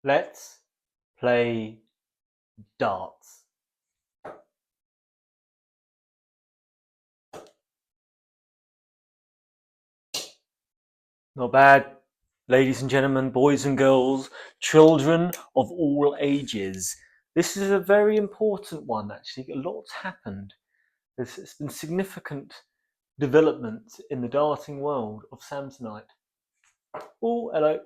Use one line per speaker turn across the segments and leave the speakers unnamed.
Let's play darts. Not bad, ladies and gentlemen, boys and girls, children of all ages. This is a very important one, actually. A lot's happened. There's been significant development in the darting world of Samsonite. Oh, hello.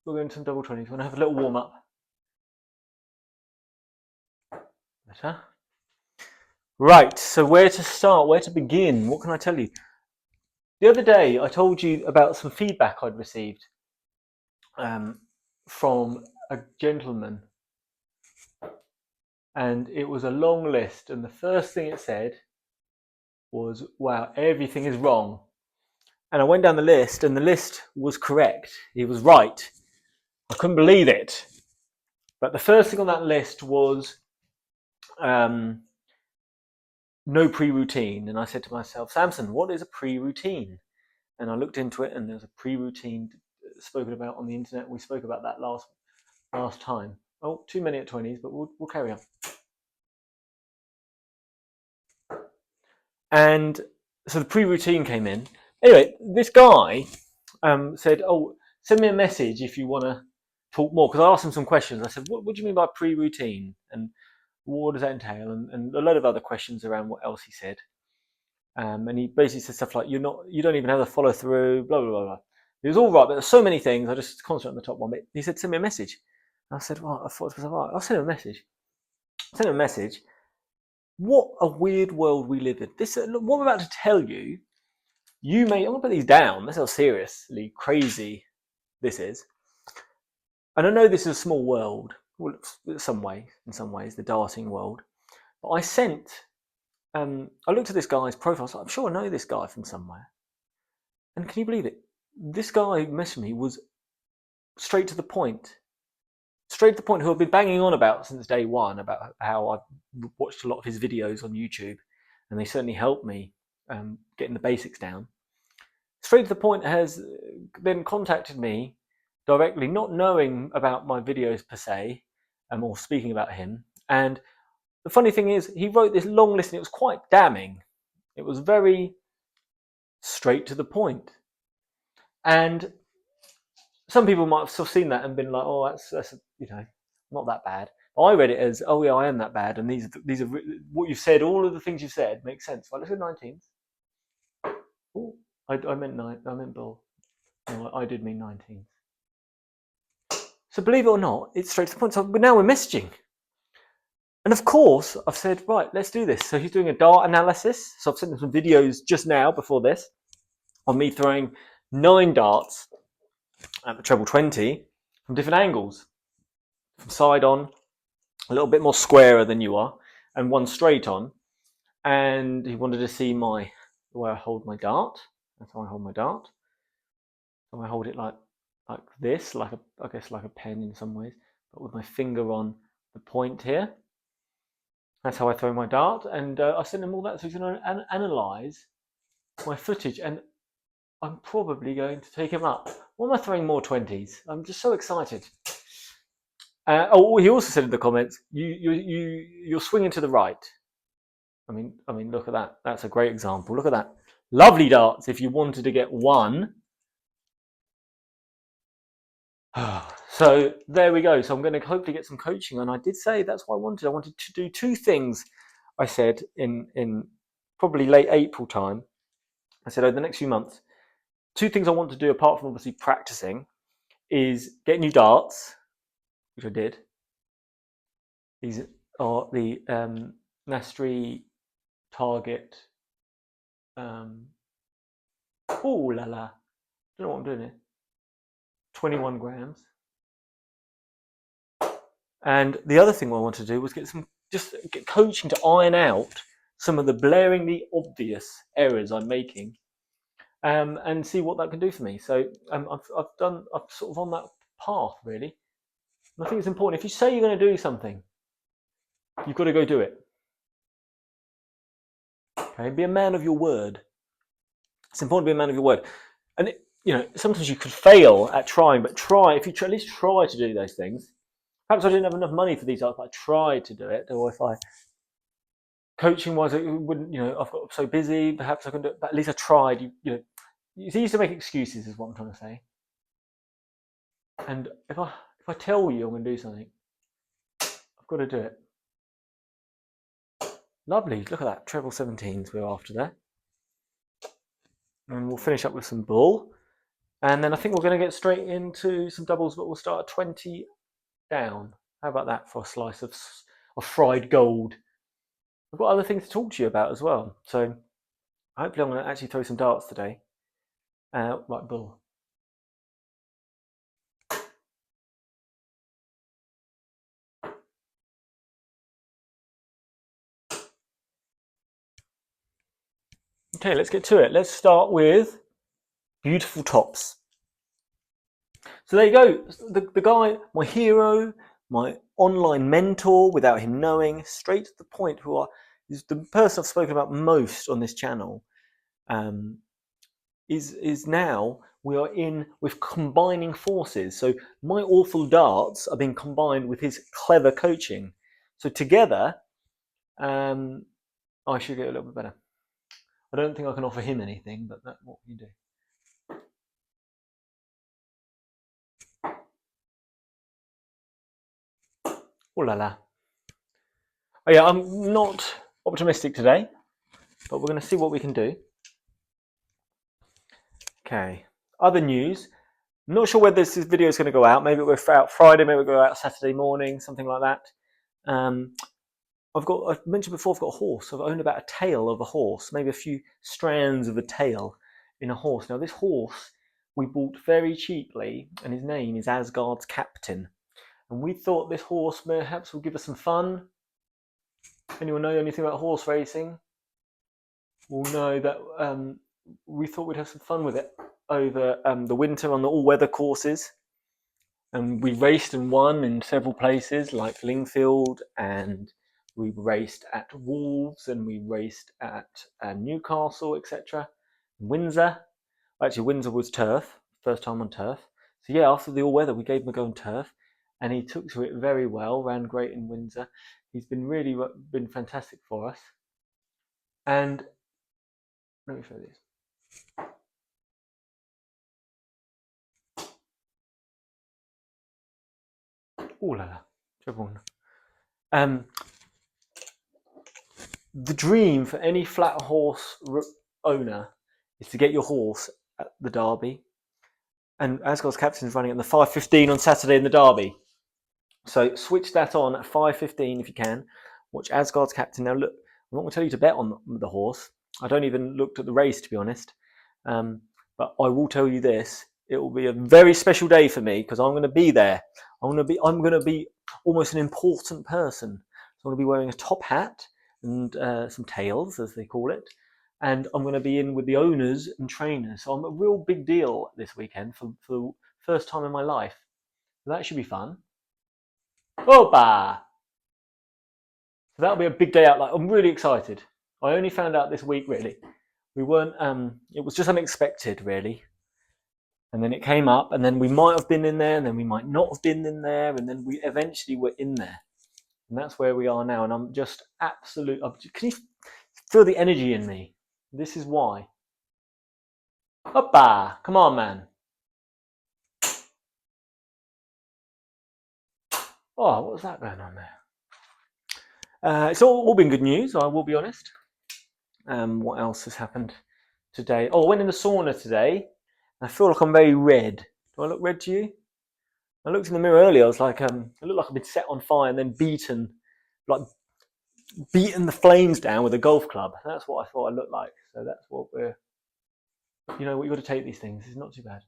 We're going to some double 20s. We're going to have a little warm up. Better. Right, so where to start? Where to begin? What can I tell you? The other day, I told you about some feedback I'd received from a gentleman, and it was a long list. And the first thing it said was, "Wow, everything is wrong." And I went down the list, and the list was correct. He was right. I couldn't believe it. But the first thing on that list was no pre-routine. And I said to myself, Samson, what is a pre-routine? And I looked into it, and there's a pre-routine spoken about on the internet. We spoke about that last time. Oh, too many at 20s, but we'll carry on. And so the pre-routine came in. Anyway, this guy said, oh, send me a message if you want to talk more. Because I asked him some questions. I said, what do you mean by pre-routine? And what does that entail? And a load of other questions around what else he said. And he basically said stuff like, you don't even have the follow through, blah, blah, blah, blah. It was all right, but there's so many things. I just concentrate on the top one. But he said, send me a message. And I said, well, I thought, right, I'll send him a message. Send him a message. What a weird world we live in. This, what I'm about to tell you, I'm going to put these down. That's how seriously crazy this is. And I know this is a small world, well, in some ways, the darting world. But I looked at this guy's profile, so I'm sure I know this guy from somewhere. And can you believe it? This guy who messaged me was straight to the point. Straight to the point, who I've been banging on about since day one, about how I've watched a lot of his videos on YouTube, and they certainly helped me getting the basics down. Straight to the point has then contacted me directly, not knowing about my videos per se, or speaking about him. And the funny thing is, he wrote this long list, and it was quite damning. It was very straight to the point. And some people might have seen that and been like, "Oh, that's not that bad." But I read it as, "Oh yeah, I am that bad." And these are what you've said. All of the things you've said make sense. Right, let's go 19s. Oh, I meant nine. I meant ball. No, I did mean 19s. So believe it or not, it's straight to the point. So now we're messaging. And of course, I've said, right, let's do this. So he's doing a dart analysis. So I've sent him some videos just now before this on me throwing 9 darts at the treble 20 from different angles. From side on, a little bit more squarer than you are, and one straight on. And he wanted to see the way I hold my dart. That's how I hold my dart. So I hold it like this, I guess like a pen in some ways, but with my finger on the point here. That's how I throw my dart, and I sent him all that so he can analyse my footage, and I'm probably going to take him up. Why am I throwing more 20s? I'm just so excited. He also said in the comments, you're swinging to the right. I mean, look at that. That's a great example. Look at that. Lovely darts if you wanted to get one. So there we go. So I'm going to hopefully get some coaching. And I did say that's what I wanted. I wanted to do 2 things, I said, in probably late April time. I said over the next few months, 2 things I want to do apart from obviously practicing is get new darts, which I did. These are the Mastery Target. Oh la la. I don't know what I'm doing here. 21 grams. And the other thing I wanted to do was get coaching to iron out some of the blaringly obvious errors I'm making, and see what that can do for me. So I'm sort of on that path really. And I think it's important. If you say you're going to do something, you've got to go do it. Okay, be a man of your word. It's important to be a man of your word. And sometimes you could fail at trying, but if you at least try to do those things, perhaps I didn't have enough money for these darts, but I tried to do it. Or if I, coaching wise, it wouldn't, I've got so busy, perhaps I couldn't do it, but at least I tried. It's easy to make excuses, is what I'm trying to say. And if I tell you I'm going to do something, I've got to do it. Lovely, look at that, treble 17s we're after there. And we'll finish up with some bull. And then I think we're going to get straight into some doubles, but we'll start at 20 down. How about that for a slice of fried gold? I've got other things to talk to you about as well. So hopefully I'm going to actually throw some darts today. Right, bull. Okay, let's get to it. Let's start with beautiful tops. So there you go. The guy, my hero, my online mentor, without him knowing, straight to the point, is the person I've spoken about most on this channel. Is now we are with combining forces. So my awful darts are being combined with his clever coaching. So together, I should get a little bit better. I don't think I can offer him anything, but that's what you do. Oh la la. Oh yeah, I'm not optimistic today, but we're going to see what we can do. Okay. Other news. I'm not sure whether this video is going to go out. Maybe it will go out Friday, maybe it will go out Saturday morning, something like that. I've mentioned before, I've got a horse. I've owned about a tail of a horse, maybe a few strands of a tail in a horse. Now, this horse we bought very cheaply, and his name is Asgard's Captain. And we thought this horse perhaps will give us some fun. Anyone know anything about horse racing? Will know that we thought we'd have some fun with it over the winter on the all-weather courses. And we raced and won in several places like Lingfield, and we raced at Wolves, and we raced at Newcastle, etc. Windsor. Actually, Windsor was turf, first time on turf. So yeah, after the all-weather, we gave him a go on turf, and he took to it very well, ran great in Windsor. He's been been fantastic for us. And let me show this. Ooh la la, triple one. The dream for any flat horse owner is to get your horse at the Derby. And Asgard's Captain is running at the 5:15 on Saturday in the Derby. So switch that on at 5:15 if you can. Watch Asgard's Captain. Now look, I'm not going to tell you to bet on the horse. I don't even looked at the race, to be honest. But I will tell you this: it will be a very special day for me because I'm going to be there. I'm going to be almost an important person. So I'm going to be wearing a top hat and some tails, as they call it. And I'm going to be in with the owners and trainers. So I'm a real big deal this weekend for the first time in my life. So that should be fun. Opa! So that'll be a big day out. Like, I'm really excited. I only found out this week, really. We weren't, it was just unexpected, really. And then it came up, and then we might have been in there, and then we might not have been in there, and then we eventually were in there. And that's where we are now. And I'm just can you feel the energy in me? This is why. Hoppa! Come on, man. Oh, what was that going on there? It's all been good news, I will be honest. What else has happened today? Oh, I went in the sauna today. I feel like I'm very red. Do I look red to you? I looked in the mirror earlier. I was like, I look like I've been set on fire and then beaten the flames down with a golf club. That's what I thought I looked like. So that's what we're. You know what? You got to take these things. It's not too bad.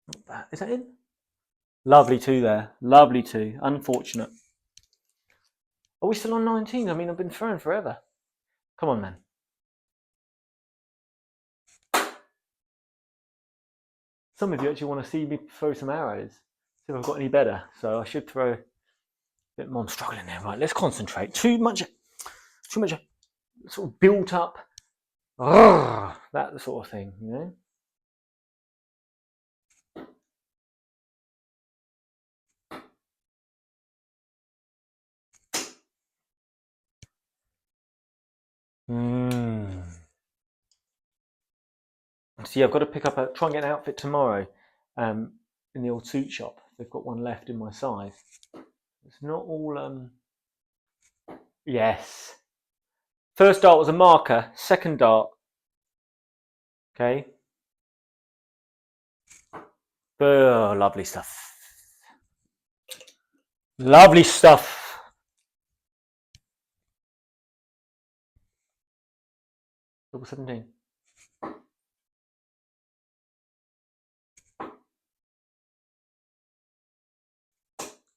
Not bad. Is that in? Lovely two there. Lovely two. Unfortunate. Are we still on 19? I mean, I've been throwing forever. Come on, man. Some of you actually want to see me throw some arrows. See if I've got any better. So I should throw a bit more. I'm struggling there. Right, let's concentrate. Too much sort of built up. That sort of thing, you know. See, I've got to try and get an outfit tomorrow in the old suit shop. They've got one left in my size. It's not all. Yes. First dart was a marker. Second dart. Okay. Oh, lovely stuff. Lovely stuff. Double 17.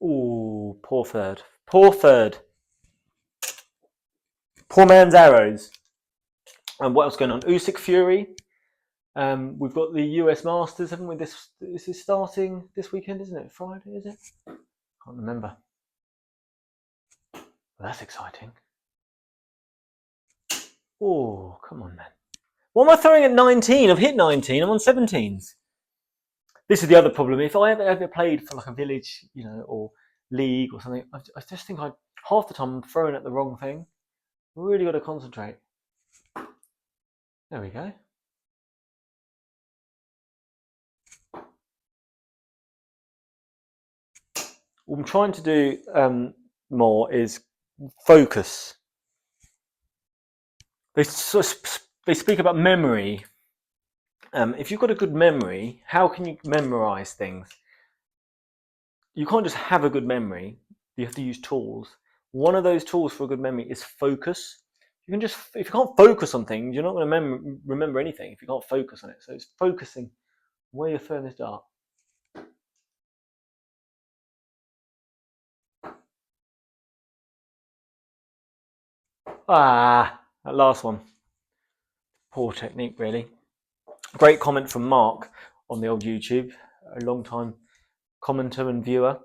Ooh, poor third. Poor third. Poor man's arrows. And what else going on? Usyk Fury. We've got the US Masters, haven't we? This is starting this weekend, isn't it? Friday, is it? Can't remember. Well, that's exciting. Oh, come on, man. What am I throwing at 19? I've hit 19. I'm on 17s. This is the other problem. If I ever played for like a village, or league or something, I just think half the time I'm throwing at the wrong thing. Really got to concentrate. There we go. What I'm trying to do more is focus. They speak about memory. If you've got a good memory, how can you memorize things? You can't just have a good memory. You have to use tools. One of those tools for a good memory is focus. If you can't focus on things, you're not going to remember anything if you can't focus on it. So it's focusing where you're throwing this dart. That last one. Poor technique, really. Great comment from Mark on the old YouTube, a long time commenter and viewer,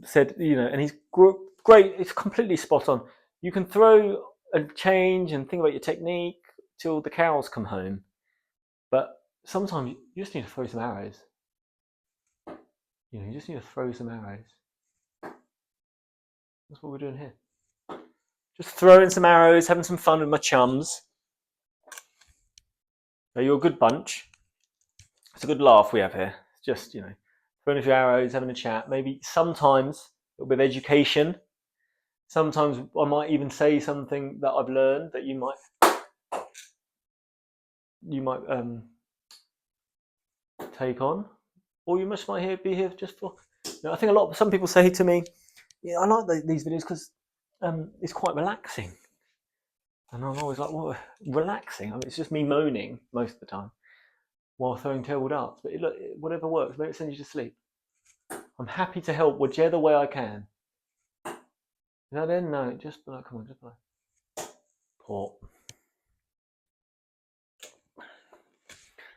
said, and he's great. It's completely spot on. You can throw a change and think about your technique till the cows come home, but sometimes you just need to throw some arrows. You just need to throw some arrows. That's what we're doing here. Just throwing some arrows, having some fun with my chums. So you're a good bunch. It's a good laugh we have here. It's just, throwing a few arrows, having a chat. Maybe sometimes a little bit of education. Sometimes I might even say something that I've learned that you might take on, or you might be here just for. I think some people say to me, "Yeah, I like these videos because it's quite relaxing," and I'm always like, "Well, relaxing? I mean, it's just me moaning most of the time while throwing terrible darts, but look, whatever works. Maybe it sends you to sleep. I'm happy to help whichever way I can." Is that in? No, just come on, just play. Port.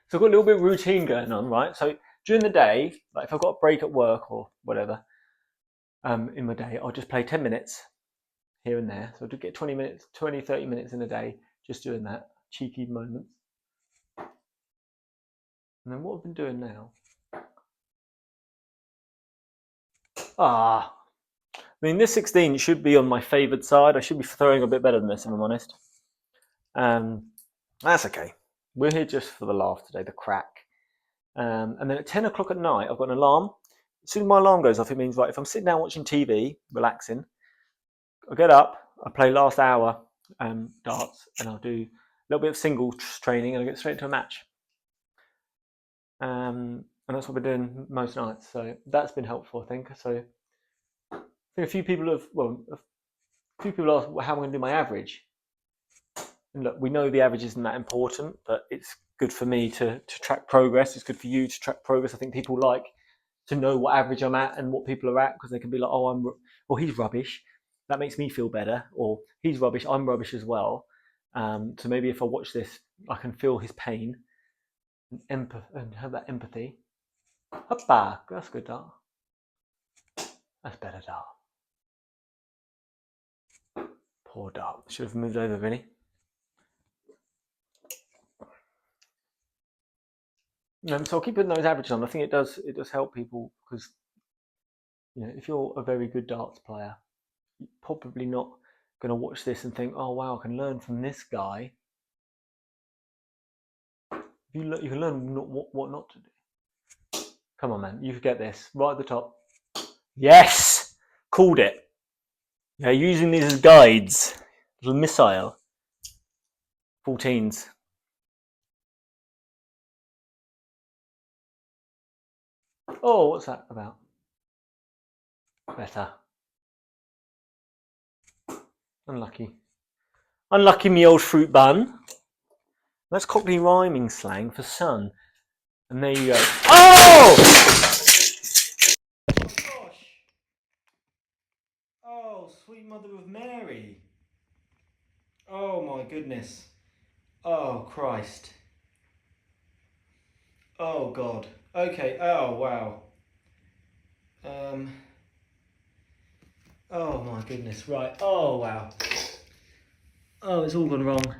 So I've got a little bit of routine going on, right? So during the day, like if I've got a break at work or whatever, in my day, I'll just play 10 minutes here and there. So I'll get 20 minutes, 20, 30 minutes in a day, just doing that, cheeky moments. And then what I've been doing now. I mean, this 16 should be on my favoured side. I should be throwing a bit better than this, if I'm honest. That's okay. We're here just for the laugh today, the crack. And then at 10 o'clock at night, I've got an alarm. As soon as my alarm goes off, it means, like, if I'm sitting down watching TV, relaxing, I get up, I play last hour darts, and I'll do a little bit of singles training, and I get straight into a match. And that's what we're doing most nights. So that's been helpful, I think. So I think a few people ask, well, how am I going to do my average? And look, we know the average isn't that important, but it's good for me to track progress. It's good for you to track progress. I think people like to know what average I'm at and what people are at, because they can be like, oh, he's rubbish. That makes me feel better. Or he's rubbish, I'm rubbish as well. So maybe if I watch this, I can feel his pain and have that empathy. Hoppa, that's good, dart. That's better, dart. Poor dart. Should have moved over, really. So I'll keep putting those averages on. I think it does help people, because if you're a very good darts player, you're probably not going to watch this and think, oh wow, I can learn from this guy. You can learn what not to do. Come on, man, you could get this right at the top. Yes, called it. Yeah, using these as guides. Little missile. 14s. Oh, what's that about? Better. Unlucky. Unlucky me old fruit bun. That's Cockney rhyming slang for sun. And there you go. Oh! Gosh. Oh, sweet mother of Mary. Oh my goodness. Oh Christ. Oh God. Okay. Oh wow. Oh my goodness. Right. Oh wow. Oh, it's all gone wrong.